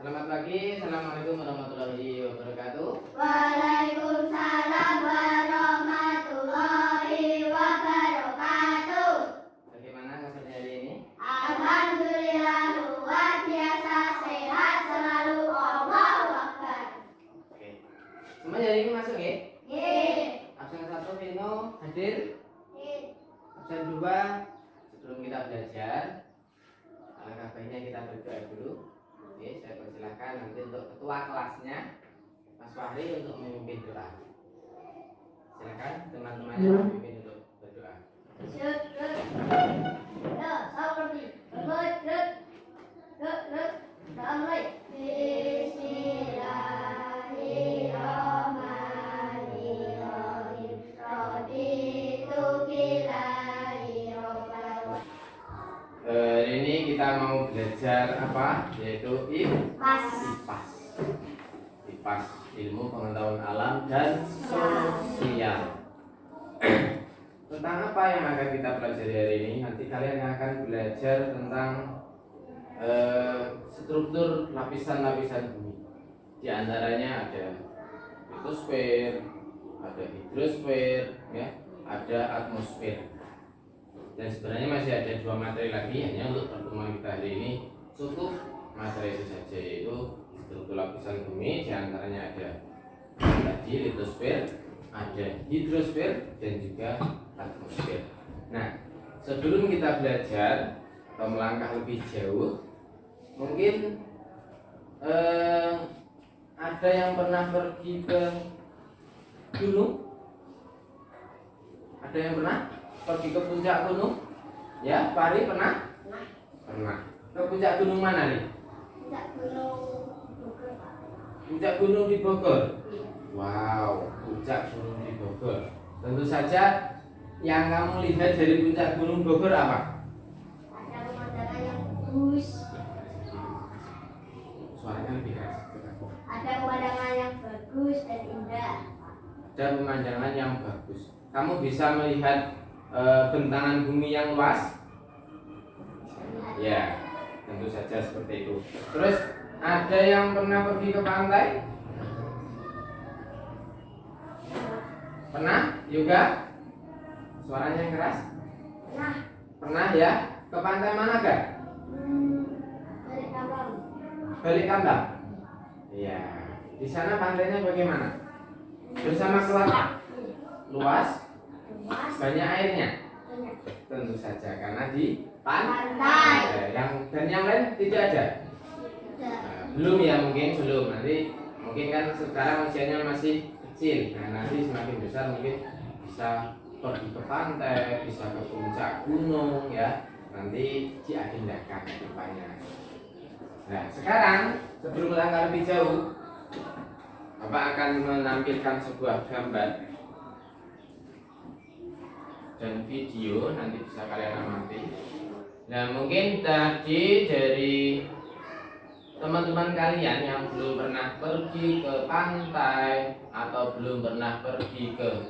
Selamat pagi, assalamualaikum warahmatullahi wabarakatuh. Waalaikumsalam warahmatullahi wabarakatuh. Bagaimana kabarnya hari ini? Alhamdulillah luar biasa sehat selalu. Allahu Akbar. Oke. Semuanya hari ini masuk ya? Ye. Absen 1 Vino hadir. Absen 2 sebelum kita belajar. Alangkah baiknya kita berdoa dulu. Oke, saya persilahkan nanti untuk ketua kelasnya Mas Fahri untuk memimpin doa. Silakan teman-temannya memimpin untuk berdoa. Bismillahirrahmanirrahim. Raditu billahi rabban. Hari ini kita mau belajar apa? Yaitu IPAS. IPAS, ilmu pengetahuan alam dan sosial. Tentang apa yang akan kita pelajari hari ini? Nanti kalian akan belajar tentang struktur lapisan-lapisan bumi. Di antaranya ada litosfer, ada hidrosfer, ya, ada atmosfer. Dan sebenarnya masih ada 2 materi lagi, hanya untuk pertemuan kita hari ini cukup materi itu saja, yaitu struktur lapisan bumi. Di antaranya ada tadi litosfer, ada hidrosfer, dan juga atmosfer. Nah, sebelum kita belajar atau melangkah lebih jauh, mungkin ada yang pernah pergi ke gunung? Ada yang pernah pergi ke puncak gunung? Ya, Fahri pernah? Pernah. Ke puncak gunung mana nih? Puncak gunung di Bogor. Wow, puncak gunung di Bogor. Tentu saja yang kamu lihat dari puncak gunung Bogor apa? Ada pemandangan yang bagus. Suaranya lebih keras. Ada pemandangan yang bagus dan indah. Ada pemandangan yang bagus. Kamu bisa melihat bentangan bumi yang luas? Ya, tentu saja seperti itu. Terus ada yang pernah pergi ke pantai? Pernah juga? Suaranya yang keras? Nah, Pernah ya? Ke pantai mana gak? dari kampung. Balik Kambang? Iya. Di sana pantainya bagaimana? Bersama keluarga? Luas? Banyak airnya? Banyak. Tentu saja karena di Pantai. Dan yang lain tidak ada? Tidak. Belum ya, mungkin belum. Nanti mungkin kan sekarang usianya masih kecil. Nah, nanti semakin besar mungkin bisa pergi ke pantai, bisa ke puncak gunung, ya. Nanti diagendakan ke depannya. Nah, sekarang sebelum melangkah lebih jauh, Bapak akan menampilkan sebuah gambar dan video, nanti bisa kalian amati. Nah, mungkin tadi dari teman-teman kalian yang belum pernah pergi ke pantai atau belum pernah pergi ke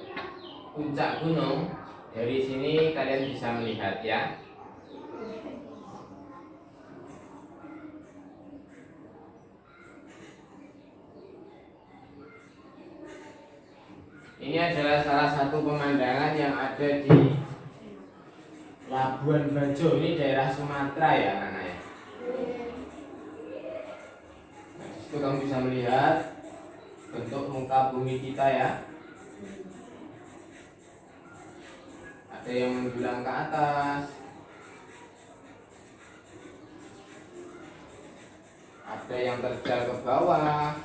puncak gunung, dari sini kalian bisa melihat ya. Ini adalah salah satu pemandangan yang ada di Labuan Bajo, ini daerah Sumatera ya anak-anak ya. Nah, disitu kamu bisa melihat bentuk muka bumi kita ya. Ada yang menjulang ke atas, ada yang terjal ke bawah.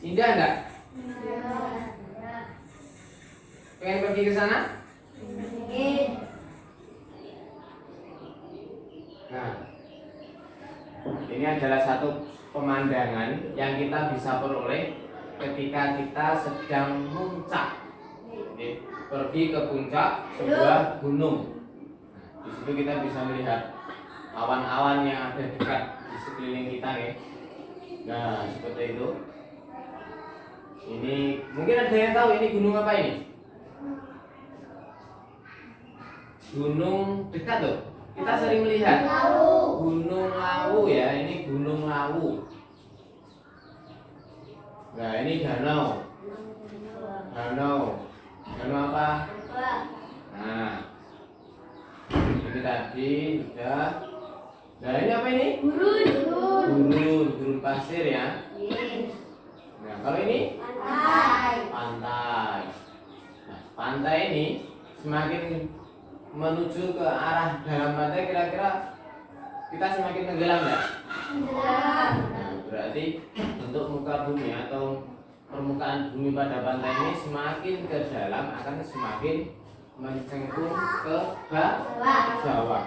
Indah enggak? Pengen pergi ke sana? Nah, ini adalah satu pemandangan yang kita bisa peroleh ketika kita sedang muncak. Pergi ke puncak sebuah gunung. Di situ kita bisa melihat awan-awan yang ada dekat di sekeliling kita nih. Nah, seperti itu. Ini mungkin ada yang tahu ini gunung apa ini? Gunung dekat tuh. Kita sering melihat Gunung Lawu ya, ini Gunung Lawu. Nah, ini danau. Danau. Danau apa? Nah, ini tadi sudah. Nah, ini apa ini? Gurun pasir ya. Nah, kalau ini pantai. Nah, pantai ini semakin menuju ke arah dalam pantai, kira-kira kita semakin tenggelam ya? Nah, berarti bentuk muka bumi atau permukaan bumi pada pantai ini semakin ke dalam akan semakin mencengkung ke bawah.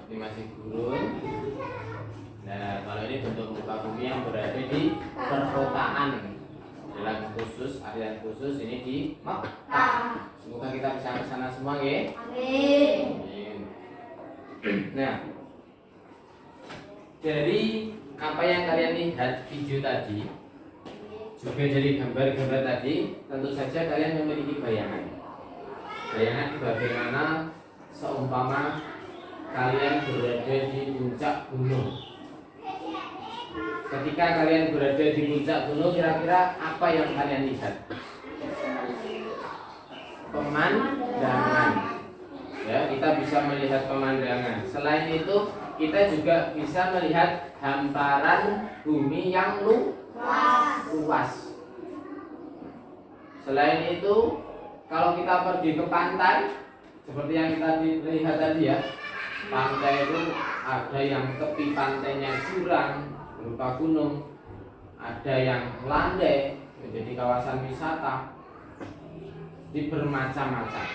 Ini masih gurun. Nah, kalau ini bentuk muka bumi yang berada di perkotaan. Dalam khusus, aliran khusus ini di Mekah. Semoga kita bisa ke sana semua ya. Amin. Nah, dari apa yang kalian lihat video tadi, juga dari gambar-gambar tadi, tentu saja kalian memiliki bayangan. Bayangan bagaimana seumpama kalian berada di puncak gunung. Ketika kalian berada di puncak gunung, kira-kira apa yang kalian lihat? Pemandangan. Ya, kita bisa melihat pemandangan. Selain itu, kita juga bisa melihat hamparan bumi yang luas. Selain itu, kalau kita pergi ke pantai, seperti yang kita lihat tadi ya, pantai itu ada yang tepi pantainya jurang berupa gunung, ada yang landai menjadi kawasan wisata, di bermacam-macam.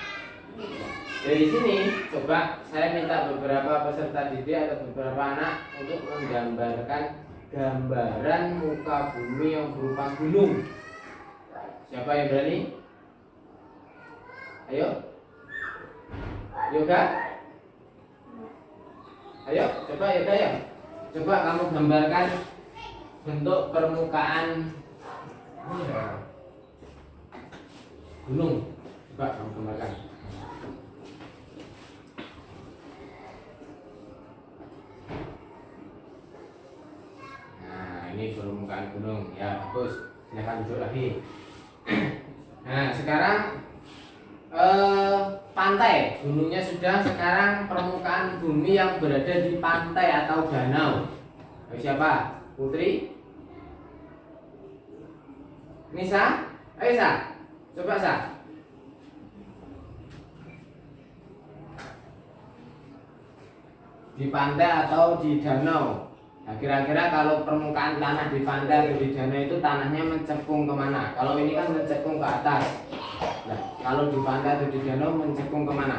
Dari sini coba saya minta beberapa peserta didik atau beberapa anak untuk menggambarkan gambaran muka bumi yang berupa gunung. Siapa yang berani? Ayo, Yoga. Ayo, coba Yoga ya. Coba kamu gambarkan bentuk permukaan gunung. Coba kamu gambarkan. Nah, ini permukaan gunung. Ya, bagus. Silakan duduk lagi. Nah, sekarang pantai, gunungnya sudah, sekarang permukaan bumi yang berada di pantai atau danau. Siapa? Putri? Nisa? Ayo Sa, coba Sa. Di pantai atau di danau. Nah, kira-kira kalau permukaan tanah di pantai atau di danau itu tanahnya mencekung kemana? Kalau ini kan mencekung ke atas. Nah, kalau di pantai atau di danau mencekung kemana?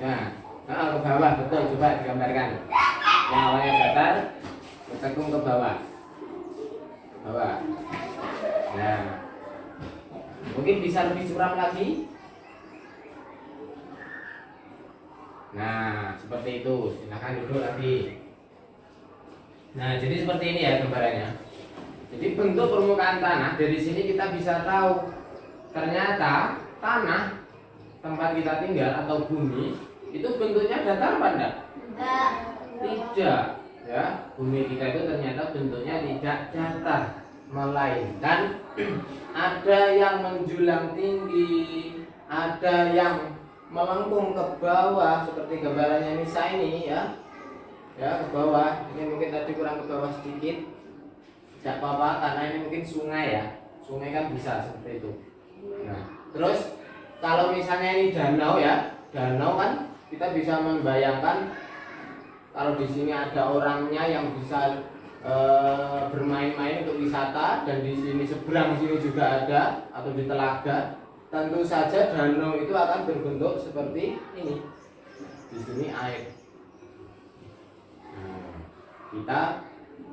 Nah, ke bawah, betul. Coba digambarkan. Yang awalnya datar, mencekung ke bawah. Ke bawah. Nah, mungkin bisa lebih curam lagi. Nah, seperti itu. Silahkan duduk lagi. Nah, jadi seperti ini ya gambarannya. Jadi bentuk permukaan tanah, dari sini kita bisa tahu ternyata tanah tempat kita tinggal atau bumi itu bentuknya datar apa enggak? Tidak. Ya, bumi kita itu ternyata bentuknya tidak datar, melainkan ada yang menjulang tinggi, ada yang melengkung ke bawah seperti gambarannya Nisa ini ya. Ya, ke bawah. Ini mungkin tadi kurang ke bawah sedikit. Tidak apa-apa, karena ini mungkin sungai ya. Sungai kan bisa seperti itu. Nah, terus kalau misalnya ini danau ya, danau kan kita bisa membayangkan kalau di sini ada orangnya yang bisa bermain-main untuk wisata, dan di sini seberang sini juga ada atau di telaga. Tentu saja danau itu akan berbentuk seperti ini. Di sini air. Nah, kita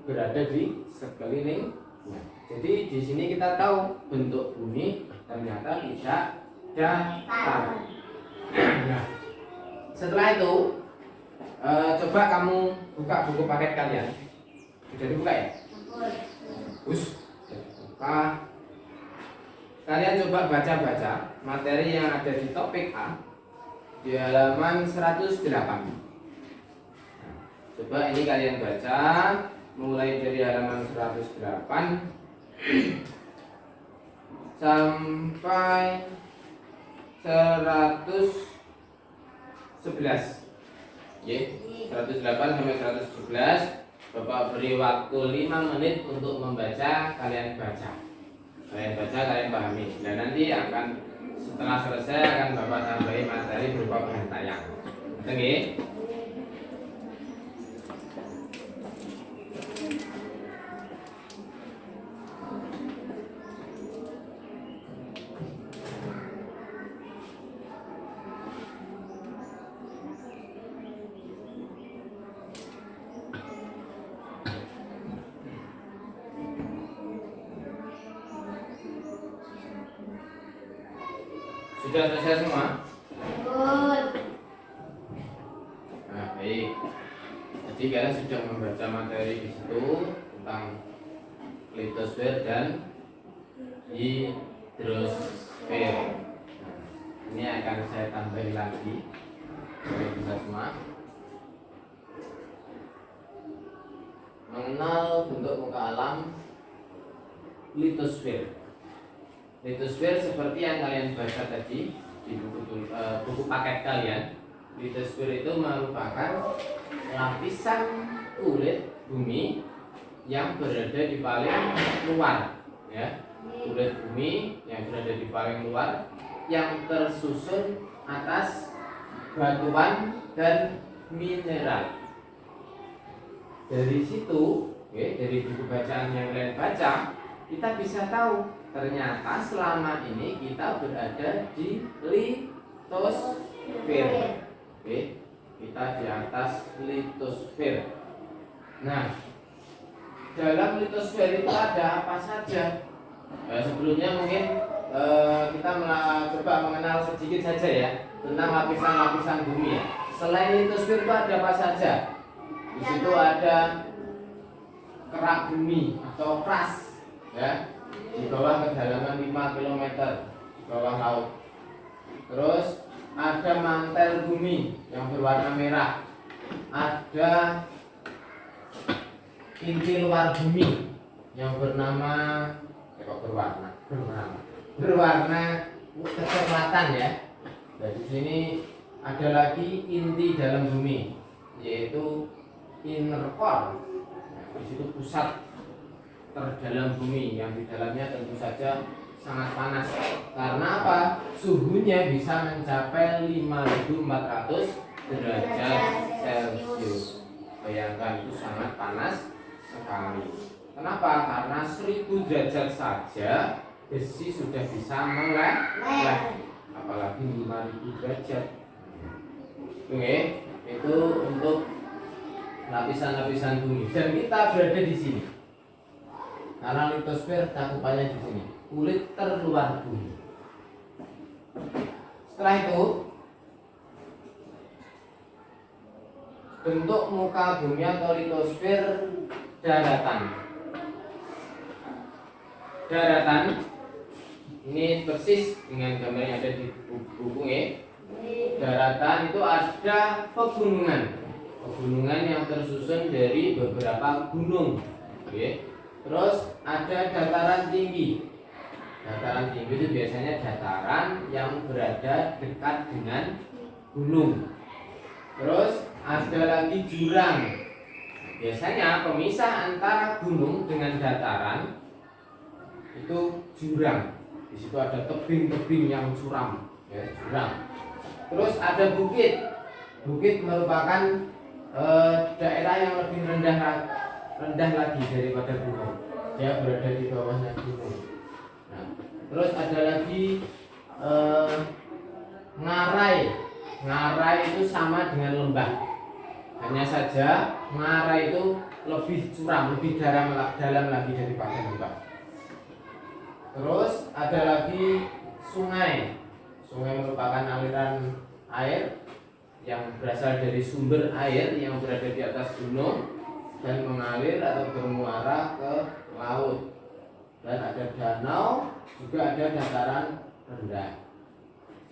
berada di sekeliling. Nah, jadi di sini kita tahu bentuk bumi ternyata tidak datar. Nah, setelah itu coba kamu buka buku paket kalian. Sudah dibuka ya? Buka. Kalian coba baca-baca materi yang ada di topik A di halaman 108. Coba ini kalian baca mulai dari halaman 108 sampai 111. Ya, 108 sampai 111. Bapak beri waktu 5 menit untuk membaca, kalian baca. Kalian baca, kalian pahami. Dan nanti akan setelah selesai akan Bapak tambahin materi berupa pengintaian. Oke? Sudah selesai semua? Nah, baik. Jadi kalian sudah membaca materi di situ tentang litosfer dan hidrosfer. Nah, ini akan saya tambahin lagi supaya bisa semua. Mengenal bentuk muka alam litosfer. Litosfer seperti yang kalian baca tadi di buku paket kalian. Litosfer itu merupakan lapisan kulit bumi yang berada di paling luar, ya. Kulit bumi yang berada di paling luar yang tersusun atas batuan dan mineral. Dari situ, dari buku bacaan yang kalian baca, kita bisa tahu ternyata selama ini kita berada di litosfer. Kita di atas litosfer. Nah, dalam litosfer itu ada apa saja? Sebelumnya mungkin kita coba mengenal sedikit saja ya tentang lapisan-lapisan bumi ya. Selain litosfer itu ada apa saja? Di situ ada kerak bumi atau crust, ya, di bawah kedalaman 5 km di bawah laut. Terus ada mantel bumi yang berwarna merah. Ada inti luar bumi yang bernama berwarna kecoklatan ya. Dan di sini ada lagi inti dalam bumi yaitu inner core. Nah, di situ pusat terdalam bumi yang di dalamnya tentu saja sangat panas. Karena apa? Suhunya bisa mencapai 5.400 derajat Celcius. Bayangkan itu sangat panas sekali. Kenapa? Karena 1000 derajat saja besi sudah bisa meleleh, apalagi 5.000 derajat. Oke, itu untuk lapisan-lapisan bumi. Dan kita berada di sini. Karena litosfer cakupannya di sini, kulit terluar bumi. Setelah itu, bentuk muka bumi atau litosfer daratan. Daratan ini persis dengan gambar yang ada di buku ya. Daratan itu ada pegunungan. Pegunungan yang tersusun dari beberapa gunung. Oke. Terus ada dataran tinggi. Dataran tinggi itu biasanya dataran yang berada dekat dengan gunung. Terus ada lagi jurang. Biasanya pemisah antara gunung dengan dataran itu jurang. Di situ ada tebing-tebing yang curam, ya, jurang. Terus ada bukit. Bukit merupakan daerah yang lebih rendah lagi daripada gunung. Dia berada di bawahnya gunung. Nah, terus ada lagi ngarai. Ngarai itu sama dengan lembah. Hanya saja ngarai itu lebih curam, lebih dalam lagi daripada lembah. Terus ada lagi sungai. Sungai merupakan aliran air yang berasal dari sumber air yang berada di atas gunung dan mengalir atau bermuara ke laut. Dan ada danau, juga ada dataran rendah.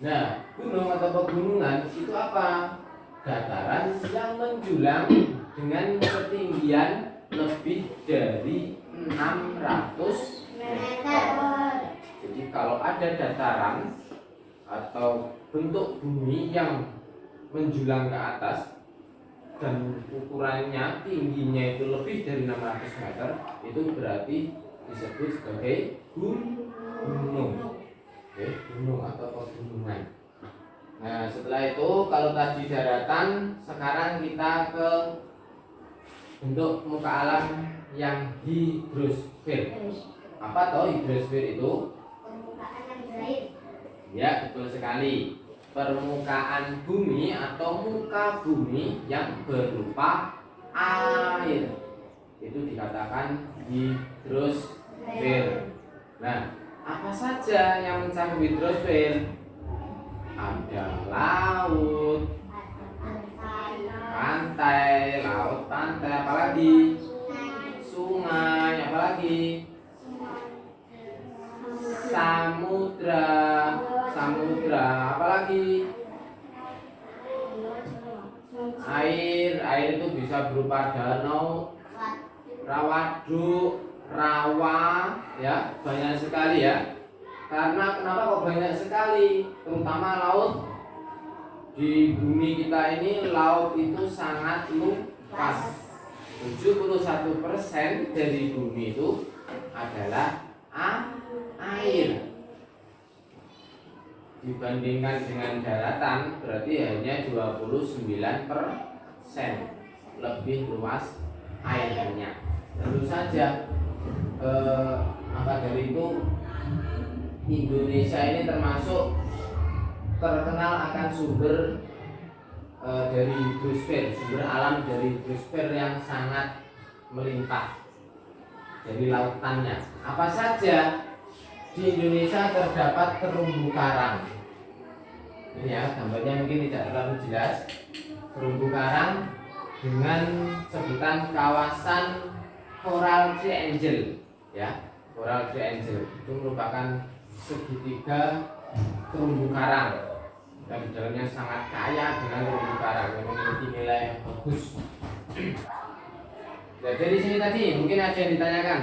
Nah, gunung atau pegunungan itu apa? Dataran yang menjulang dengan ketinggian lebih dari 600 meter. Jadi kalau ada dataran atau bentuk bumi yang menjulang ke atas dan ukurannya tingginya itu lebih dari 600 meter, itu berarti disebut sebagai gunung. Oke, gunung atau pegunungan. Nah, setelah itu kalau tadi daratan, sekarang kita ke bentuk muka alam yang hidrosfer. Apa toh hidrosfer itu? Permukaan yang berair. Ya, betul sekali. Permukaan bumi atau muka bumi yang berupa air. Itu dikatakan hidrosfer. Nah, apa saja yang mencakup hidrosfer? Ada laut, pantai, apalagi sungai, apalagi samudra, apalagi air itu bisa berupa danau, waduk, rawa, ya banyak sekali ya. Karena kenapa kok banyak sekali, terutama laut. Di bumi kita ini laut itu sangat luas. 71% dari bumi itu adalah air. Dibandingkan dengan daratan berarti hanya 29% lebih luas airnya. Tentu saja maka dari itu Indonesia ini termasuk terkenal akan sumber dari hidrosfer, sumber alam dari hidrosfer yang sangat melimpah dari lautannya. Apa saja di Indonesia terdapat terumbu karang. Ini ya gambarnya mungkin tidak terlalu jelas. Terumbu karang dengan sebutan kawasan Coral Triangle, ya. Coral Triangle itu merupakan segitiga terumbu karang dan di dalamnya sangat kaya dengan terumbu karang yang memiliki nilai yang bagus. Nah, dari sini tadi mungkin ada yang ditanyakan.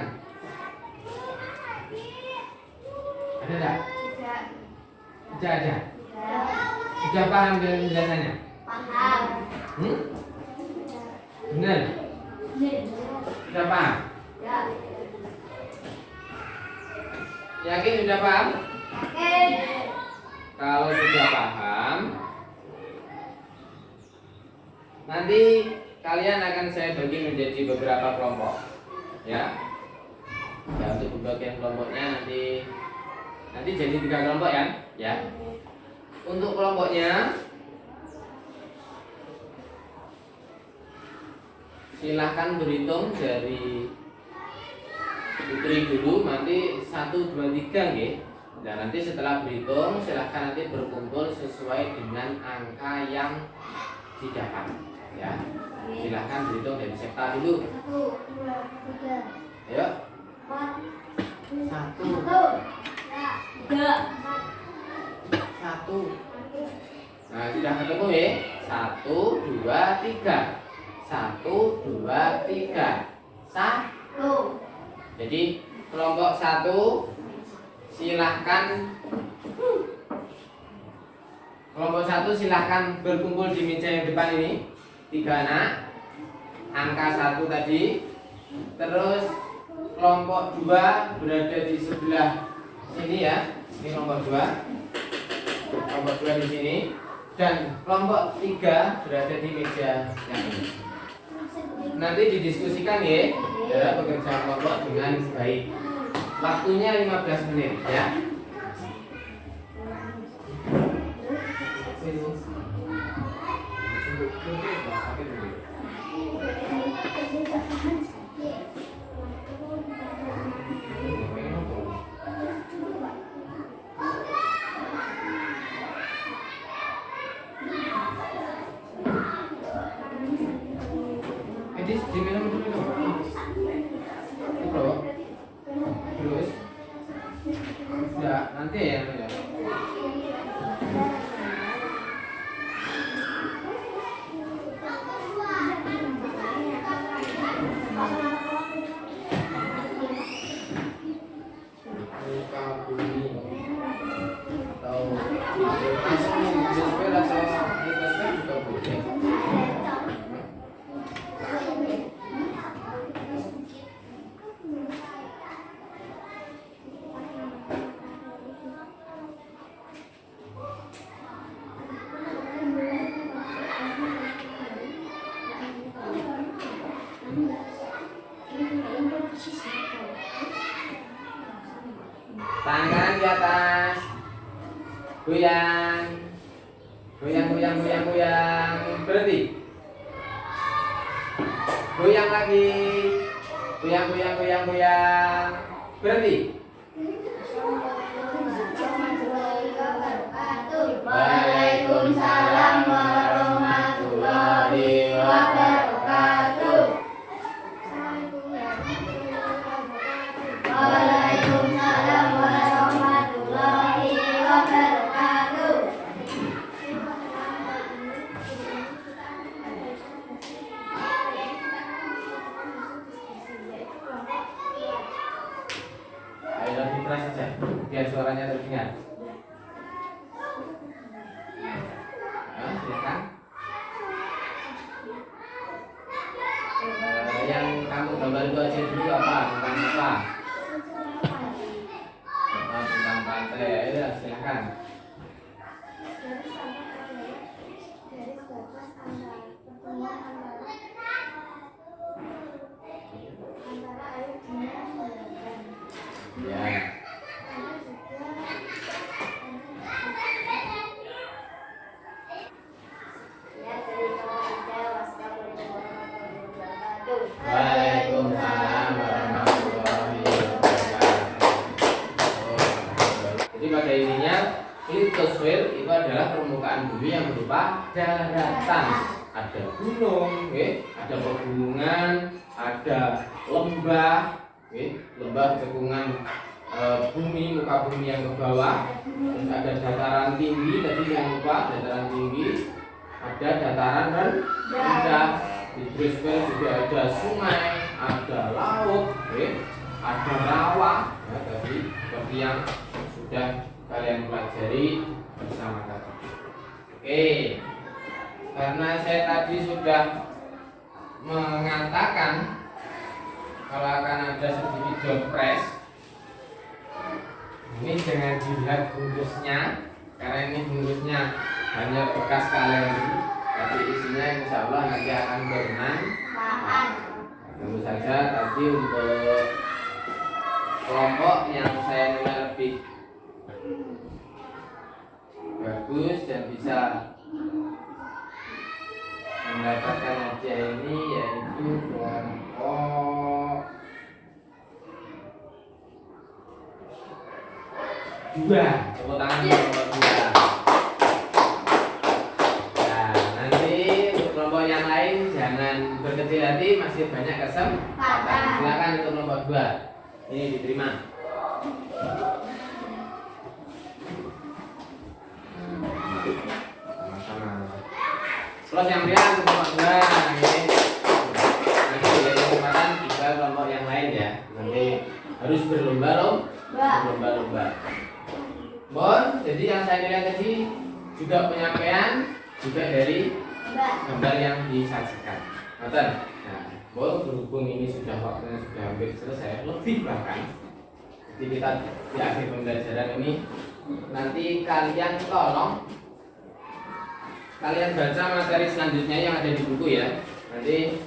Ada tidak? Tidak ada. Sudah paham dengan penjelasannya? Paham. Benar? Sudah paham? Ya. Yakin sudah paham? Kalau sudah paham, nanti kalian akan saya bagi menjadi beberapa kelompok, ya. Ya, untuk pembagian kelompoknya nanti jadi 3 kelompok ya, ya. Untuk kelompoknya silahkan berhitung dari Putri dulu, nanti 1, 2, 3 nggih. Dan nanti setelah berhitung silahkan nanti berkumpul sesuai dengan angka yang didapat, ya. Silahkan berhitung dari Septa dulu. 1, 2, 3. Ayo. 4. 1. 3. 1. Nah, sudah ketemu ya? 1, 2, 3. 1, 2, 3. 1. Jadi kelompok 1 silahkan berkumpul di meja yang depan ini, 3 anak, angka 1 tadi. Terus kelompok 2 berada di sebelah sini ya, ini kelompok 2. Kelompok 2 di sini dan kelompok 3 berada di meja yang ini. Nanti didiskusikan ya, cara bekerja kelompok dengan baik. Waktunya 15 menit ya. Jadi diminum dulu. Bro. Terus. Ya, nanti ya. Muka bumi atau hidrosfer atau hidrosfer juga boleh. Tangan kanan di atas. Goyang. Goyang, goyang, goyang, goyang. Berhenti. Goyang lagi. Goyang, goyang, goyang, goyang. Berhenti. Waalaikumsalam warahmatullahi wabarakatuh. Waalaikumsalam warahmatullahi wabarakatuh. Ayo lebih keras saja, biar suaranya terdengar. Silakan. Yang kamu gambar itu aja dulu apa? Tentang apa? Tentang pantai. Ya, silakan. Ya. Waalaikumsalam warahmatullahi wabarakatuh. Jadi pada intinya litosfer itu adalah permukaan bumi yang berupa daratan. Ada gunung, ada pegunungan, ada lembah, lembah cekungan bumi, muka bumi yang ke bawah. Terus ada dataran tinggi, tadi yang lupa dataran tinggi, ada dataran rendah. Hidrosfer juga ada sungai, ada laut, ada rawa, ya, tadi seperti yang sudah kalian pelajari bersama tadi. Oke, karena saya tadi sudah mengatakan kalau akan ada sedikit dopres, ini jangan dilihat bungkusnya, karena ini bungkusnya hanya bekas kaleng. Tapi isinya insya Allah nanti akan bermanfaat. Tentu saja tadi untuk kelompok yang saya nilai lebih bagus dan bisa mendapatkan hadiah ini yaitu kelompok 2. Tepuk tangan kelompok 2. Yang lain jangan berkecil hati, masih banyak kesempatan. Silakan untuk kelompok 2. Ini diterima. Sama-sama. Plus yang dia untuk kelompok 2 ini nanti ada kesempatan juga kelompok yang lain ya. Nanti harus berlomba-lomba. Bon, jadi yang saya nilai tadi juga penyampaian juga dari gambar yang disajikan. Nah, berhubung ini sudah waktunya sudah hampir selesai, lebih bahkan. Jadi kita di akhir pembelajaran ini nanti kalian tolong kalian baca materi selanjutnya yang ada di buku ya. Nanti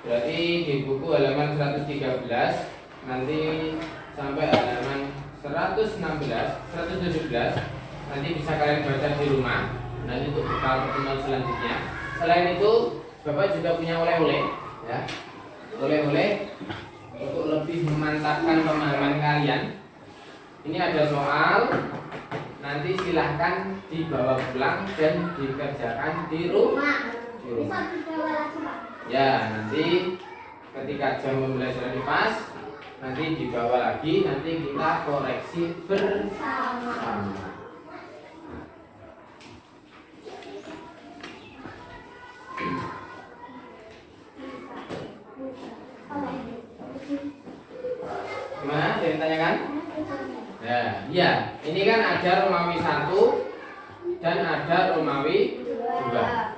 berarti di buku halaman 113 nanti sampai halaman 116, 117 nanti bisa kalian baca di rumah. Nanti untuk bekal pertemuan selanjutnya. Selain itu, Bapak juga punya oleh-oleh, ya. Oleh-oleh untuk lebih memantapkan pemahaman kalian. Ini ada soal, nanti silahkan dibawa pulang dan dikerjakan di rumah. Bisa dibawa lagi, Pak. Ya, nanti ketika jam pembelajaran pas, nanti dibawa lagi, nanti kita koreksi bersama. Gimana? Ada yang tanyakan? Nah, iya, ini kan ada Romawi 1 dan ada Romawi 2.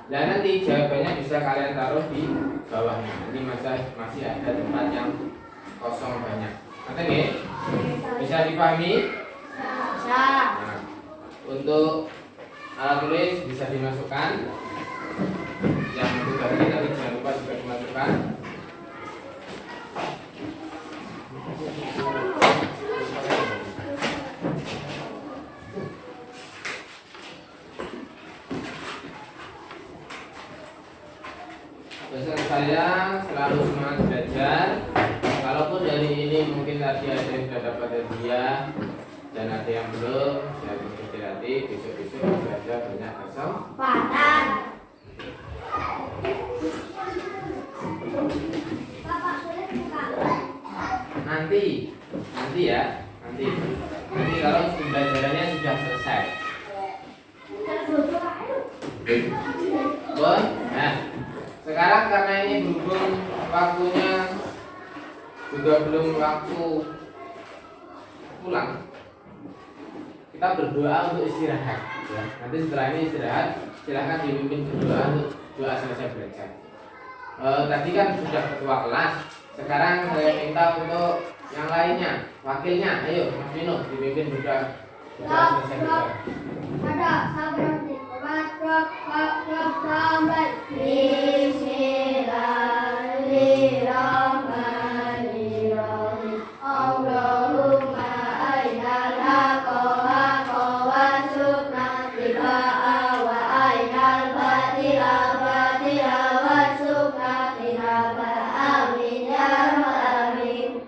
Nah, nanti jawabannya bisa kalian taruh di bawahnya. Nanti masih ada tempat yang kosong banyak. Nanti nih, bisa dipahami? Bisa. Nah, untuk alat tulis bisa dimasukkan. Yang tugas ini nanti jangan lupa juga dimasukkan. Pesan saya selalu semangat belajar. Kalaupun dari ini mungkin tadi ada yang sudah dapat hadiah dan ada yang belum, saya berhati-hati. Besok-besok masih ada banyak kesempatan. Nanti ya, nanti kalau pembelajarannya sudah selesai. Bon, nah sekarang karena ini berhubung waktunya juga belum waktu pulang, kita berdoa untuk istirahat. Ya. Nanti setelah ini istirahat, silahkan dipimpin berdoa untuk doa selesai belajar. Tadi kan sudah ketua kelas, sekarang saya minta untuk yang lainnya, wakilnya, ayo Mas Vino dipimpin berdoa selesai belajar. Ada sabar Bismillahirrahmanirrahim. Allahumma ainal haqqa haqqa warzuqna ittiba'ahu wa ainal batila batila warzuqna ijtinabah. Amin ya rabbal alamin.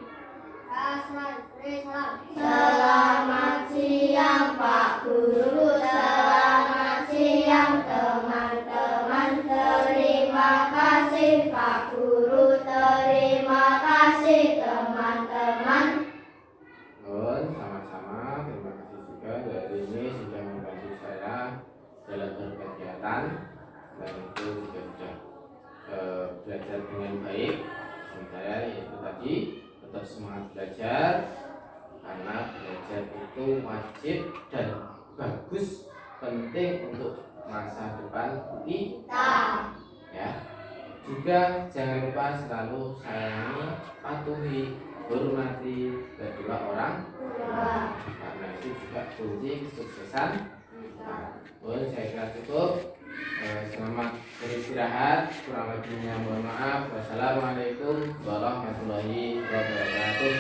Selamat siang Pak Guru. Selamat siang teman-teman. Terima kasih Pak Guru. Terima kasih teman-teman. Sama-sama. Terima kasih juga dari ini sudah membantu saya dalam berkegiatan dan itu juga sudah belajar dengan baik. Sementara itu tadi tetap semangat belajar karena belajar itu wajib dan bagus, penting untuk masa depan kita. Ya. Juga jangan lupa selalu sayangi, patuhi, hormati kedua orang tua. Karena itu juga kunci kesuksesan. Saya kira cukup. Selamat beristirahat. Kurang lebihnya mohon maaf. Wassalamualaikum warahmatullahi wabarakatuh.